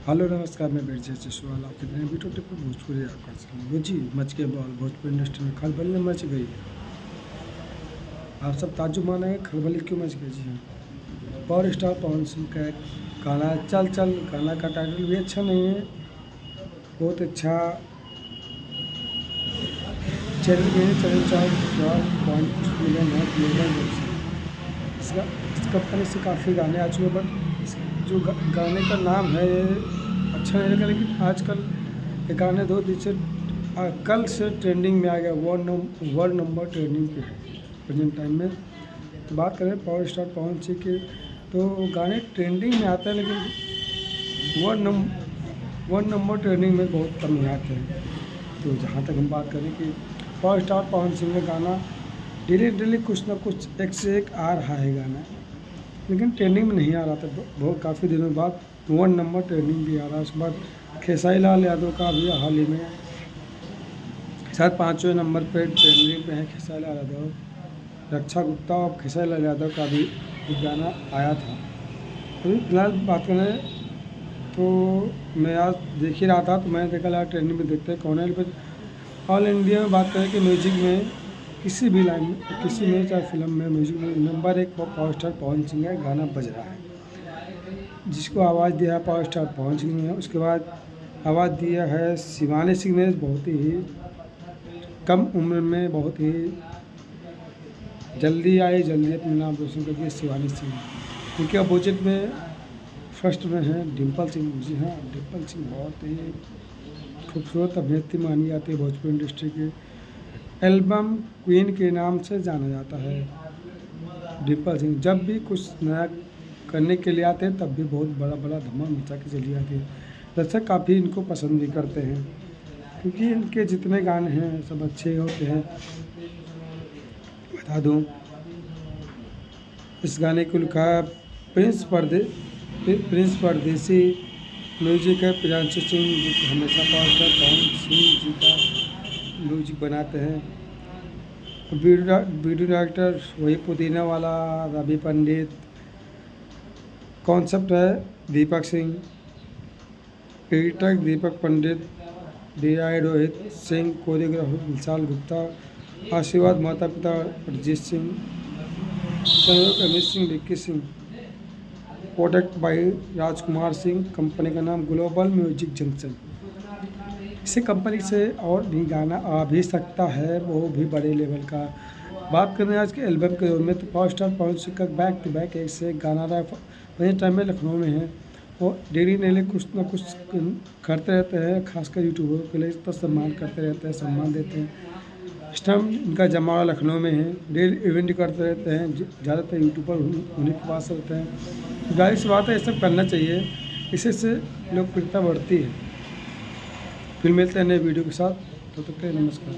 Hello नमस्कार, मैं बिरजा जसवाल। आप कितने वीडियो टिप पर भोजपुरी आपका वो जी मच के बॉल भोजपुरी इंडस्ट्री में खलबली मच गई। आप सब ताज्जुब मानेंगे खलबली क्यों मच गई। जी हाँ, पावर स्टार पवन सिंह का एक गाना चल चल, गाना का टाइटल भी अच्छा नहीं है, बहुत अच्छा चैनल भी है। चैनल 4.4 मिलियन इसका इस कंपनी से काफ़ी गाने आ चुके हैं, बट जो गाने का नाम है ये अच्छा नहीं लगा। लेकिन आजकल ये गाने दो दिन से कल से ट्रेंडिंग में आ गया, वर्ल्ड नंबर ट्रेंडिंग पे है प्रेजेंट टाइम में। तो बात करें पावर स्टार पवन सिंह के, तो गाने ट्रेंडिंग में आते हैं, लेकिन वर्ल्ड नंबर ट्रेंडिंग में बहुत कम ही आते हैं। तो जहाँ तक हम बात करें कि पावर स्टार पवन सिंह का गाना डेली कुछ ना कुछ एक से एक आ रहा है गाना, लेकिन ट्रेंडिंग में नहीं आ रहा था। बहुत काफ़ी दिनों बाद वर्ल्ड नंबर ट्रेंडिंग भी आ रहा है। उसके बाद खेसारी लाल यादव का भी हाल ही में शायद 5वें नंबर पे ट्रेंडिंग पे है खेसारी लाल यादव, रक्षा गुप्ता और खेसारी लाल यादव का भी एक गाना आया था। अभी फिलहाल बात करें तो मैं आज देख ही रहा था, तो मैंने देखा यार ट्रेंडिंग में देखते हैं कौन है। फिर ऑल इंडिया में बात करें कि म्यूजिक में किसी भी लाइन में, किसी में चाहे फिल्म में, म्यूजिक में number 1 power star Pawan Singh का गाना बज रहा है। जिसको आवाज़ दिया है पावर स्टार पवन सिंह ने, उसके बाद आवाज़ दिया है शिवानी सिंह ने। बहुत ही कम उम्र में बहुत ही जल्दी अपना नाम रोशन कर दिया शिवानी सिंह। उनके अपोजिट में फर्स्ट में है डिम्पल सिंह। जी हाँ, डिम्पल सिंह बहुत ही खूबसूरत अभिनेत्री मानी जाती है भोजपुरी इंडस्ट्री के। एल्बम क्वीन के नाम से जाना जाता है डिम्पल सिंह। जब भी कुछ नया करने के लिए आते हैं तब भी बहुत बड़ा धमाल मचा के चली जाती है। दर्शक काफ़ी इनको पसंद भी करते हैं, क्योंकि इनके जितने गाने हैं सब अच्छे होते हैं। बता दूं, इस गाने को लिखा है प्रिंस परदेसी, म्यूजिक है प्रियांशु सिंह, जो कि हमेशा पावर स्टार पवन सिंह जी का म्यूजिक बनाते हैं। वीडियो डायरेक्टर वही पुदीना वाला रवि पंडित, कॉन्सेप्ट है दीपक सिंह, एडिटर दीपक पंडित, DI रोहित सिंह, कोरियोग्राफर विशाल गुप्ता, आशीर्वाद माता पिता अरिजीत सिंह, सहयोग Amit Singh, Vicky Singh, product bye Rajkumar Singh. Company का नाम ग्लोबल म्यूजिक जंक्शन। इसी कंपनी से और भी गाना आ भी सकता है, वो भी बड़े लेवल का। बात करें आज के एल्बम के दौर में, तो पावर स्टार पवन सिंह का बैक टू बैक एक से एक गाना रहा है। वही टाइम में लखनऊ में है, वो डेली कुछ ना कुछ करते रहते हैं, खासकर यूट्यूबर के लिए इतना सम्मान करते रहते हैं, सम्मान देते हैं। इस टाइम इनका जमाना लखनऊ में है, डेली इवेंट करते रहते हैं। ज़्यादातर यूट्यूबर उन्हीं के पास रहते हैं। जाहिर सी बात है, ये सब करना चाहिए, इससे लोकप्रियता बढ़ती है। फिर मिलते हैं नए वीडियो के साथ, तो तक के लिए नमस्कार।